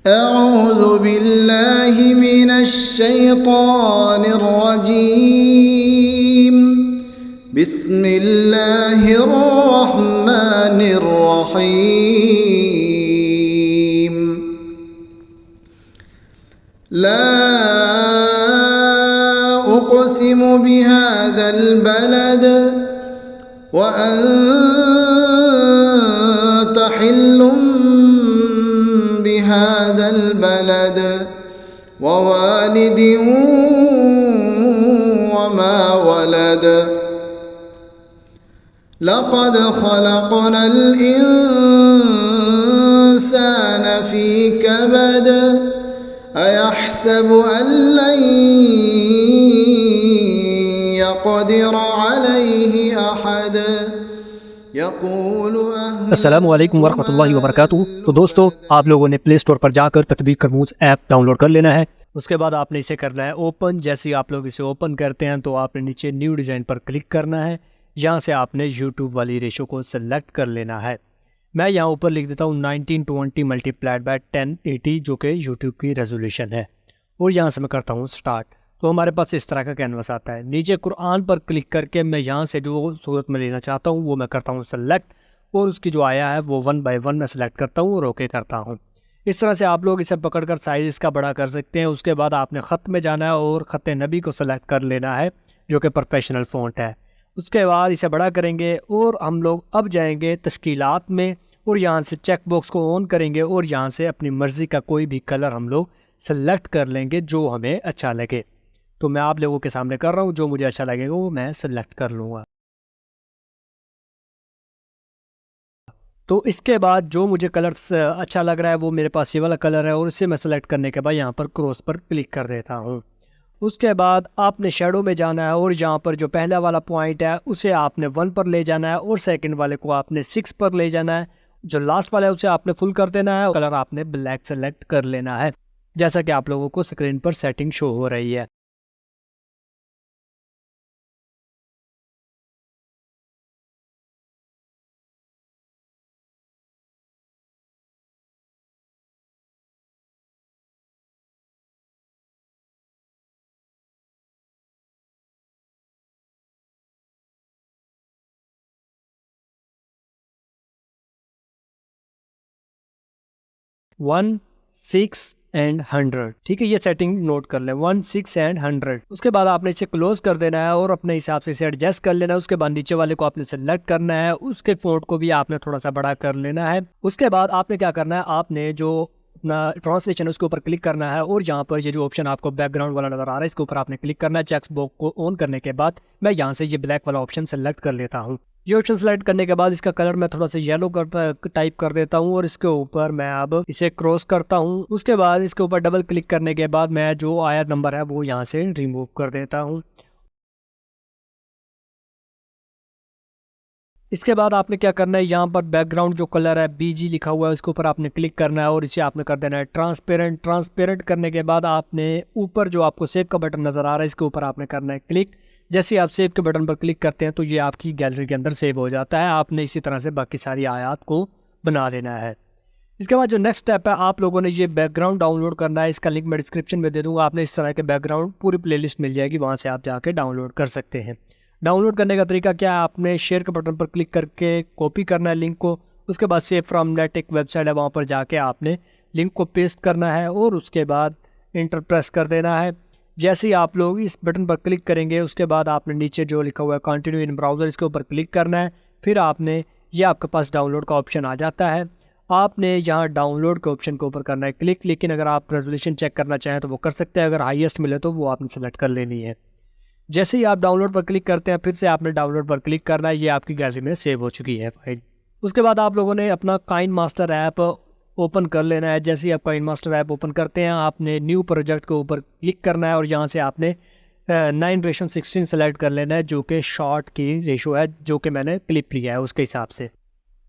अऊज़ु बिल्लाहि मिनश शैतानिर रजीम बिस्मिल्लाहिर रहमानिर रहीम ला उक़सिमु बिहाज़ल बलद व अन्त हिल्लुम बिहाज़ल बलद व वालिदिन व मा वलद लक़द ख़लक़नल इंसान फ़ी कबद अयहसबु अन लन यक़दिर अलैहि अहद यक़ूलु अस्सलामु अलैकुम वरहमतुल्लाहि वबरकातुहू। तो दोस्तों, आप लोगों ने प्ले स्टोर पर जाकर तत्बीक करमूज़ ऐप डाउनलोड कर लेना है। उसके बाद आपने इसे करना है ओपन। जैसे ही आप लोग इसे ओपन करते हैं तो आपने नीचे न्यू डिज़ाइन पर क्लिक करना है। यहाँ से आपने यूट्यूब वाली रेशो को सेलेक्ट कर लेना है। मैं यहाँ ऊपर लिख देता हूँ 1920 मल्टीप्लाइड बाय 1080 जो कि यूट्यूब की रेजोल्यूशन है, और यहाँ से मैं करता हूँ स्टार्ट। तो हमारे पास इस तरह का कैनवस आता है। नीचे कुरान पर क्लिक करके मैं यहाँ से जो सूरत में लेना चाहता हूँ वो मैं करता हूँ सेलेक्ट, और उसकी जो आया है वो 1 बाय 1 मैं सेलेक्ट करता हूँ और ओके करता हूँ। इस तरह से आप लोग इसे पकड़कर साइज़ इसका बड़ा कर सकते हैं। उसके बाद आपने ख़त में जाना है और ख़त नबी को सेलेक्ट कर लेना है जो कि प्रोफेशनल फ़ॉन्ट है। उसके बाद इसे बड़ा करेंगे और हम लोग अब जाएंगे तश्कीलात में, और यहाँ से चेक बॉक्स को ऑन करेंगे और यहाँ से अपनी मर्ज़ी का कोई भी कलर हम लोग सेलेक्ट कर लेंगे जो हमें अच्छा लगे। तो मैं आप लोगों के सामने कर रहा हूँ, जो मुझे अच्छा लगेगा वो मैं सेलेक्ट कर लूँगा। तो इसके बाद जो मुझे कलर अच्छा लग रहा है वो मेरे पास ये वाला कलर है, और इसे मैं सेलेक्ट करने के बाद यहाँ पर क्रॉस पर क्लिक कर देता हूँ। उसके बाद आपने शेडो में जाना है और यहाँ पर जो पहला वाला पॉइंट है उसे आपने 1 पर ले जाना है, और सेकंड वाले को आपने 6 पर ले जाना है। जो लास्ट वाला है उसे आपने फुल कर देना है। कलर आपने ब्लैक सेलेक्ट कर लेना है, जैसा कि आप लोगों को स्क्रीन पर सेटिंग शो हो रही है। वन, 6 एंड 100, ठीक है, ये सेटिंग नोट कर लें, 1, 6 एंड 100। उसके बाद आपने इसे क्लोज कर देना है और अपने हिसाब से इसे एडजस्ट कर लेना है। उसके बाद नीचे वाले को आपने सेलेक्ट करना है, उसके फोल्ड को भी आपने थोड़ा सा बड़ा कर लेना है। उसके बाद आपने क्या करना है, आपने जो अपना ट्रांसलेशन है उसके ऊपर क्लिक करना है, और यहाँ पर ये जो ऑप्शन आपको बैकग्राउंड वाला नजर आ रहा है इसके ऊपर आपने क्लिक करना है। चेक बॉक्स को ऑन करने के बाद मैं यहाँ से ये ब्लैक वाला ऑप्शन सेलेक्ट कर लेता हूँ। ये ऑप्शन सेलेक्ट करने के बाद इसका कलर मैं थोड़ा सा येलो टाइप कर देता हूँ, और इसके ऊपर मैं अब इसे क्रॉस करता हूँ। उसके बाद इसके ऊपर डबल क्लिक करने के बाद मैं जो आया नंबर है वो यहाँ से रिमूव कर देता हूँ। इसके बाद आपने क्या करना है, यहाँ पर बैकग्राउंड जो कलर है बीजी लिखा हुआ है उसके ऊपर आपने क्लिक करना है, और इसे आपने कर देना है ट्रांसपेरेंट। ट्रांसपेरेंट करने के बाद आपने ऊपर जो आपको सेव का बटन नज़र आ रहा है इसके ऊपर आपने करना है क्लिक। जैसे ही आप सेव के बटन पर क्लिक करते हैं तो ये आपकी गैलरी के अंदर सेव हो जाता है। आपने इसी तरह से बाकी सारी आयात को बना लेना है। इसके बाद जो नेक्स्ट स्टेप है, आप लोगों ने ये बैकग्राउंड डाउनलोड करना है। इसका लिंक मैं डिस्क्रिप्शन में दे दूँगा। आपने इस तरह के बैकग्राउंड पूरी प्लेलिस्ट मिल जाएगी, वहाँ से आप जाके डाउनलोड कर सकते हैं। डाउनलोड करने का तरीका क्या है, आपने शेयर के बटन पर क्लिक करके कॉपी करना है लिंक को। उसके बाद सेव फ्रॉम नेट एक वेबसाइट है, वहाँ पर जाके आपने लिंक को पेस्ट करना है और उसके बाद इंटर प्रेस कर देना है। जैसे ही आप लोग इस बटन पर क्लिक करेंगे उसके बाद आपने नीचे जो लिखा हुआ है कंटिन्यू इन ब्राउज़र इसके ऊपर क्लिक करना है। फिर आपने ये आपके पास डाउनलोड का ऑप्शन आ जाता है। आपने यहाँ डाउनलोड के ऑप्शन के ऊपर करना है क्लिक, लेकिन अगर आप रेजोल्यूशन चेक करना चाहें तो वो कर सकते हैं। अगर हाईएस्ट मिले तो वो आपने सेलेक्ट कर लेनी है। जैसे ही आप डाउनलोड पर क्लिक करते हैं फिर से आपने डाउनलोड पर क्लिक करना है। ये आपकी गैलरी में सेव हो चुकी है फाइल। उसके बाद आप लोगों ने अपना काइन मास्टर ऐप ओपन कर लेना है। जैसे ही आप काइन मास्टर ऐप ओपन करते हैं आपने न्यू प्रोजेक्ट के ऊपर क्लिक करना है, और यहाँ से आपने 9:16 सेलेक्ट कर लेना है जो कि शॉर्ट की रेशो है, जो कि मैंने क्लिप लिया है उसके हिसाब से।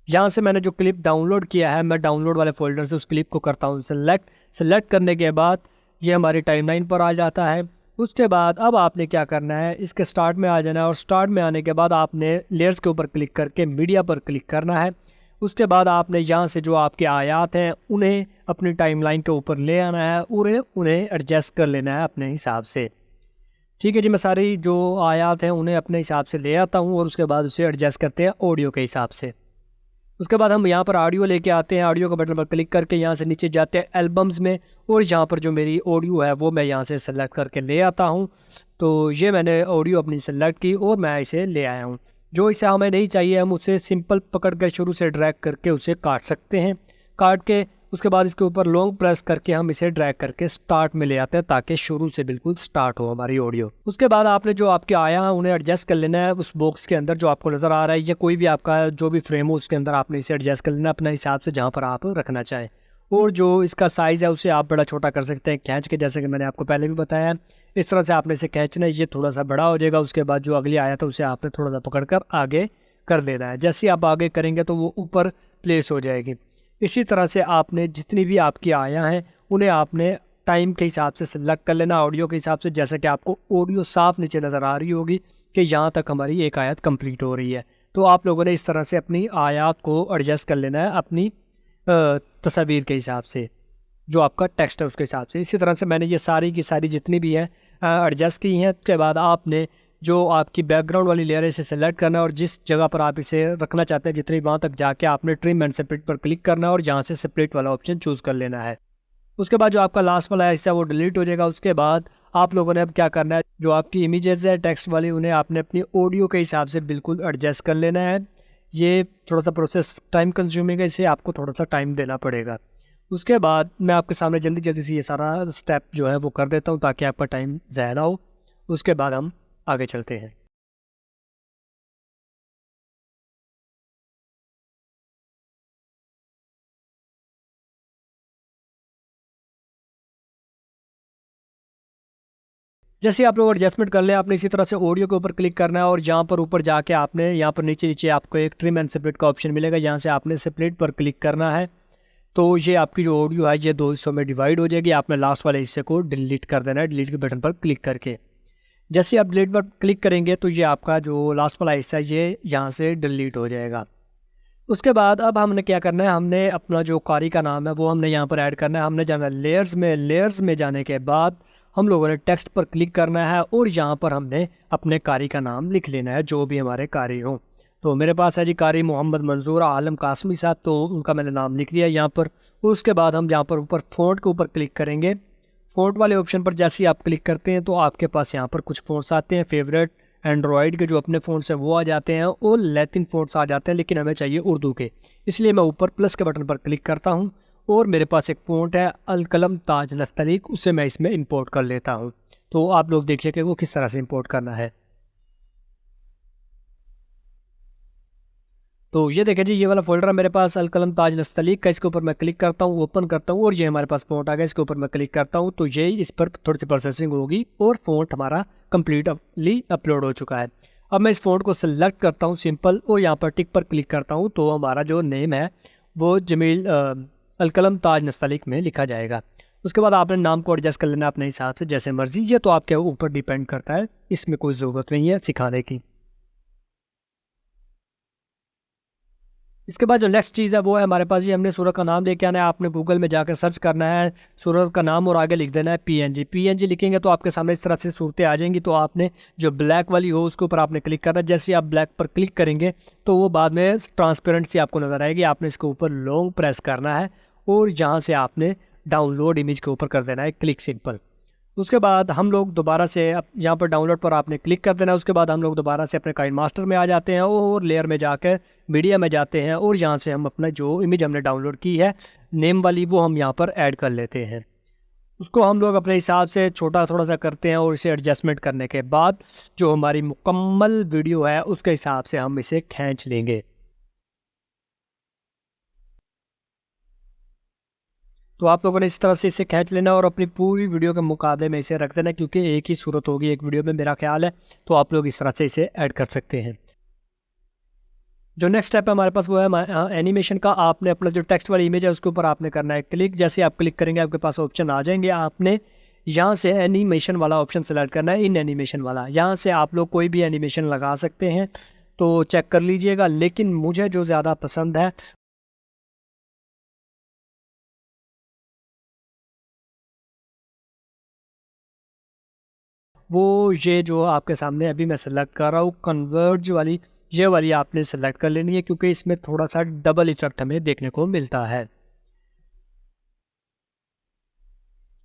यहाँ से मैंने जो क्लिप डाउनलोड किया है मैं डाउनलोड वाले फोल्डर से उस क्लिप को करता हूँ सेलेक्ट करने के बाद ये हमारी टाइमलाइन पर आ जाता है। उसके बाद अब आपने क्या करना है, इसके स्टार्ट में आ जाना है, और स्टार्ट में आने के बाद आपने लेयर्स के ऊपर क्लिक करके मीडिया पर क्लिक करना है। उसके बाद आपने यहाँ से जो आपके आयात हैं उन्हें अपनी टाइमलाइन के ऊपर ले आना है और उन्हें एडजस्ट कर लेना है अपने हिसाब से। ठीक है जी, मैं सारी जो आयात हैं उन्हें अपने हिसाब से ले आता हूँ और उसके बाद उसे एडजस्ट करते हैं ऑडियो के हिसाब से। उसके बाद हम यहाँ पर ऑडियो लेके आते हैं, ऑडियो के बटन पर क्लिक करके यहाँ से नीचे जाते हैं एल्बम्स में और यहाँ पर जो मेरी ऑडियो है वो मैं यहाँ से सेलेक्ट करके ले आता हूँ। तो ये मैंने ऑडियो अपनी सेलेक्ट की और मैं इसे ले आया हूँ। जो इसे हमें नहीं चाहिए हम उसे सिंपल पकड़ कर शुरू से ड्रैग करके उसे काट सकते हैं। काट के उसके बाद इसके ऊपर लॉन्ग प्रेस करके हम इसे ड्रैग करके स्टार्ट में ले आते हैं ताकि शुरू से बिल्कुल स्टार्ट हो हमारी ऑडियो। उसके बाद आपने जो आपके आया है उन्हें एडजस्ट कर लेना है उस बॉक्स के अंदर जो आपको नज़र आ रहा है या कोई भी आपका जो भी फ्रेम हो उसके अंदर आपने इसे एडजस्ट कर लेना अपने हिसाब से जहाँ पर आप रखना चाहें। और जो इसका साइज़ है उसे आप बड़ा छोटा कर सकते हैं खींच के, जैसे कि मैंने आपको पहले भी बताया। इस तरह से आपने इसे खींचना है, ये थोड़ा सा बड़ा हो जाएगा। उसके बाद जो अगली आया था उसे आपने थोड़ा सा पकड़ कर आगे कर लेना है। जैसे ही आप आगे करेंगे तो वो ऊपर प्लेस हो जाएगी। इसी तरह से आपने जितनी भी आपकी आया हैं उन्हें आपने टाइम के हिसाब से सेलेक्ट कर लेना, ऑडियो के हिसाब से। जैसे कि आपको ऑडियो साफ नीचे नज़र आ रही होगी कि यहाँ तक हमारी एक आयत कंप्लीट हो रही है। तो आप लोगों ने इस तरह से अपनी आयत को एडजस्ट कर लेना है अपनी तस्वीर के हिसाब से, जो आपका टेक्स्ट है उसके हिसाब से। इसी तरह से मैंने ये सारी की सारी जितनी भी हैं एडजस्ट की हैं। उसके बाद आपने जो आपकी बैकग्राउंड वाली लेयर है इसे सेलेक्ट करना है और जिस जगह पर आप इसे रखना चाहते हैं जितनी वहाँ तक जाके आपने ट्रिम एंड सेपरेट पर क्लिक करना है और जहाँ से सेपरेट वाला ऑप्शन चूज़ कर लेना है। उसके बाद जो आपका लास्ट वाला हिस्सा वो डिलीट हो जाएगा। उसके बाद आप लोगों ने अब क्या करना है, जो आपकी इमेजेस है टेक्स्ट वाली उन्हें आपने अपनी ऑडियो के हिसाब से बिल्कुल एडजस्ट कर लेना है। ये थोड़ा सा प्रोसेस टाइम कंज्यूमिंग है, इसे आपको थोड़ा सा टाइम देना पड़ेगा। उसके बाद मैं आपके सामने जल्दी जल्दी से ये सारा स्टेप जो है वो कर देता हूँ ताकि आपका टाइम ज़ाया ना हो। उसके बाद हम आगे चलते हैं। जैसे आप लोग एडजस्टमेंट कर लें, आपने इसी तरह से ऑडियो के ऊपर क्लिक करना है और जहाँ पर ऊपर जाके आपने यहाँ पर नीचे नीचे आपको एक ट्रिम एंड सेपरेट का ऑप्शन मिलेगा, यहाँ से आपने सेपरेट पर क्लिक करना है। तो ये आपकी जो ऑडियो है ये 2 हिस्सों में डिवाइड हो जाएगी। आपने लास्ट वाले हिस्से को डिलीट कर देना है डिलीट के बटन पर क्लिक करके। जैसे आप डिलीट पर क्लिक करेंगे तो ये आपका जो लास्ट वाला हिस्सा है ये यहाँ से डिलीट हो जाएगा। उसके बाद अब हमने क्या करना है, हमने अपना जो कारी का नाम है वो हमने यहाँ पर ऐड करना है। हमने जाना है लेयर्स में जाने के बाद हम लोगों ने टेक्स्ट पर क्लिक करना है और यहाँ पर हमने अपने कारी का नाम लिख लेना है जो भी हमारे कारी हों। तो मेरे पास है जी कारी मोहम्मद मंजूर आलम कासमी साहब, तो उनका मैंने नाम लिख दिया यहाँ पर। उसके बाद हम यहाँ पर ऊपर फ़ॉन्ट के ऊपर क्लिक करेंगे। फ़ॉन्ट वाले ऑप्शन पर जैसे ही आप क्लिक करते हैं तो आपके पास यहाँ पर कुछ फ़ॉन्ट्स आते हैं। फेवरेट एंड्रॉयड के जो अपने फ़ॉन्ट्स हैं वो आ जाते हैं और लैटिन फ़ॉन्ट्स आ जाते हैं, लेकिन हमें चाहिए उर्दू के, इसलिए मैं ऊपर प्लस के बटन पर क्लिक करता हूँ और मेरे पास एक फ़ॉन्ट है अल कलम ताज नस्तलीक, उसे मैं इसमें इंपोर्ट कर लेता हूँ। तो आप लोग देखिए कि वो किस तरह से इंपोर्ट करना है। तो ये देखें जी, ये वाला फोल्डर है मेरे पास अल कलम ताज नस्तलीक का। इसके ऊपर मैं क्लिक करता हूँ, ओपन करता हूँ और ये हमारे पास फ़ॉन्ट आ गया। इसके ऊपर मैं क्लिक करता हूँ तो ये इस पर थोड़ी सी प्रोसेसिंग होगी और फ़ॉन्ट हमारा कम्प्लीटली अपलोड हो चुका है। अब मैं इस फ़ॉन्ट को सिलेक्ट करता हूँ सिंपल और यहाँ पर टिक पर क्लिक करता हूँ तो हमारा जो नेम है वो जमील अल कलम ताज नस्तलीक में लिखा जाएगा। उसके बाद आपने नाम को एडजस्ट कर लेना अपने हिसाब से जैसे मर्जी, ये तो आपके ऊपर डिपेंड करता है, इसमें कोई ज़रूरत नहीं है सिखाने की। इसके बाद जो नेक्स्ट चीज़ है वो है हमारे पास ये हमने सूरत का नाम लेके आना है। आपने गूगल में जाकर सर्च करना है सूरत का नाम और आगे लिख देना है PNG लिखेंगे तो आपके सामने इस तरह से सूरतें आ जाएंगी। तो आपने जो ब्लैक वाली हो उसके ऊपर आपने क्लिक करना है। जैसे आप ब्लैक पर क्लिक करेंगे तो वो बाद में ट्रांसपेरेंट सी आपको नज़र आएगी। आपने इसके ऊपर लॉन्ग प्रेस करना है और यहाँ से आपने डाउनलोड इमेज के ऊपर कर देना है क्लिक सिंपल। उसके बाद हम लोग दोबारा से यहाँ पर डाउनलोड पर आपने क्लिक कर देना है। उसके बाद हम लोग दोबारा से अपने काइन मास्टर में आ जाते हैं और लेयर में जाकर मीडिया में जाते हैं और यहाँ से हम अपना जो इमेज हमने डाउनलोड की है नेम वाली वो हम यहाँ पर ऐड कर लेते हैं। उसको हम लोग अपने हिसाब से छोटा थोड़ा सा करते हैं और इसे एडजस्टमेंट करने के बाद जो हमारी मुकम्मल वीडियो है उसके हिसाब से हम इसे खींच लेंगे। तो आप लोगों ने इस तरह से इसे खींच लेना और अपनी पूरी वीडियो के मुकाबले में इसे रख देना, क्योंकि एक ही सूरत होगी एक वीडियो में मेरा ख्याल है। तो आप लोग इस तरह से इसे ऐड कर सकते हैं। जो नेक्स्ट स्टेप है हमारे पास वो है एनिमेशन का। आपने अपना जो टेक्स्ट वाली इमेज है उसके ऊपर आपने करना है क्लिक। जैसे आप क्लिक करेंगे आपके पास ऑप्शन आ जाएंगे। आपने यहाँ से एनिमेशन वाला ऑप्शन सेलेक्ट करना है, इन एनिमेशन वाला। यहाँ से आप लोग कोई भी एनिमेशन लगा सकते हैं तो चेक कर लीजिएगा, लेकिन मुझे जो ज़्यादा पसंद है वो ये जो आपके सामने अभी मैं सेलेक्ट कर रहा हूँ कन्वर्ज वाली, ये वाली आपने सेलेक्ट कर लेनी है क्योंकि इसमें थोड़ा सा डबल इफेक्ट हमें देखने को मिलता है।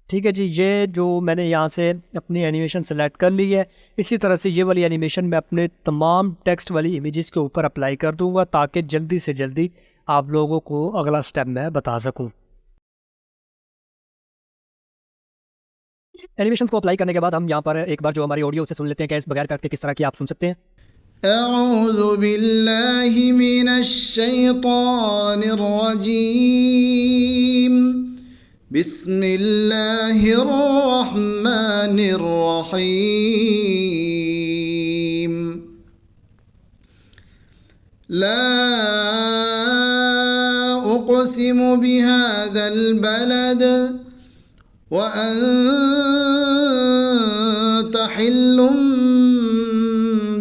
ठीक है जी, ये जो मैंने यहाँ से अपनी एनिमेशन सेलेक्ट कर ली है, इसी तरह से ये वाली एनिमेशन मैं अपने तमाम टेक्स्ट वाली इमेजेस के ऊपर अप्लाई कर दूंगा ताकि जल्दी से जल्दी आप लोगों को अगला स्टेप मैं बता सकूं। एनिमेशन को अप्लाई करने के बाद हम यहाँ पर एक बार जो हमारी ऑडियो उसे सुन लेते हैं कि इस बगैर इफेक्ट के किस तरह की आप सुन सकते हैं। अऊज़ु बिल्लाहि मिनश शैतानिर रजीम बिस्मिल्लाहिर रहमानिर रहीम ला उक़सिमु बिहाज़ल बलद व अंत हिल्लुम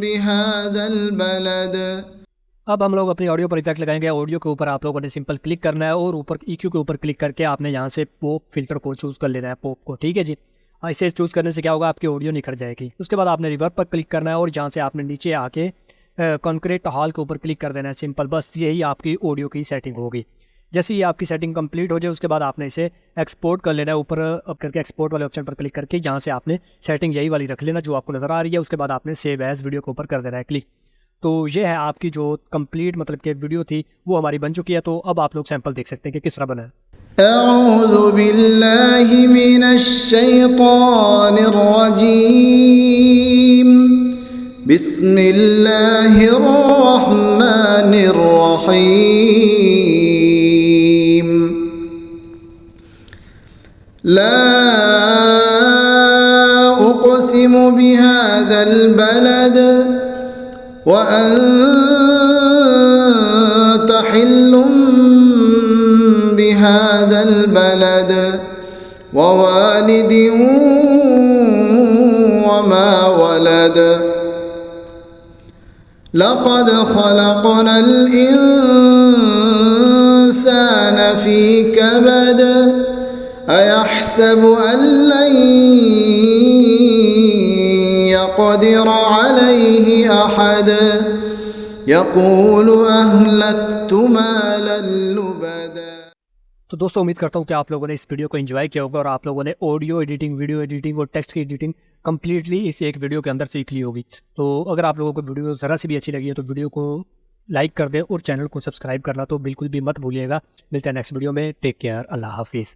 बिहाज़ल बलद। अब हम लोग अपनी ऑडियो पर इफेक्ट लगाएंगे। ऑडियो के ऊपर आप लोगों ने सिंपल क्लिक करना है और ऊपर EQ के ऊपर क्लिक करके आपने यहाँ से पॉप फिल्टर को चूज़ कर लेना है, पॉप को। ठीक है जी, इसे चूज़ करने से क्या होगा, आपकी ऑडियो निखर जाएगी। उसके बाद आपने रिवर्ब पर क्लिक करना है और यहाँ से आपने नीचे आके कॉन्क्रीट हॉल के ऊपर क्लिक कर देना है, सिंपल। बस यही आपकी ऑडियो की सेटिंग होगी। जैसे ही आपकी सेटिंग कंप्लीट हो जाए उसके बाद आपने इसे एक्सपोर्ट कर लेना है। ऊपर अब करके एक्सपोर्ट वाले ऑप्शन पर क्लिक करके यहाँ से आपने सेटिंग यही वाली रख लेना जो आपको नज़र आ रही है। उसके बाद आपने सेव एज वीडियो के ऊपर कर देना है क्लिक। तो ये है आपकी जो कंप्लीट मतलब कि वीडियो थी वो हमारी बन चुकी है। तो अब आप लोग सैंपल देख सकते हैं कि किस तरह बना है। अऊज़ु बिल्लाहि मिनश शैतानिर रजीम बिस्मिल्लाहिर रहमानिर रहीम ला उक़सिमु बिहाज़ल बलद व अंत हिल्लुम बिहाज़ल बलद व वालिदिन व मा वलद लक़द ख़लक़नल इंसान फ़ी कबद अयहसबु अन लन यक़दिर अलैहि अहद यक़ूलु अहलक्तु मालन लुबदा। तो दोस्तों उम्मीद करता हूँ कि आप लोगों ने इस वीडियो को एंजॉय किया होगा और आप लोगों ने ऑडियो एडिटिंग, वीडियो एडिटिंग और टेक्स्ट की एडिटिंग कंप्लीटली इस एक वीडियो के अंदर सीख ली होगी। तो अगर आप लोगों को वीडियो ज़रा सी भी अच्छी लगी है तो वीडियो को लाइक कर दें और चैनल को सब्सक्राइब करना तो बिल्कुल भी मत भूलिएगा। मिलते हैं नेक्स्ट वीडियो में। टेक केयर, अल्लाह हाफिज़।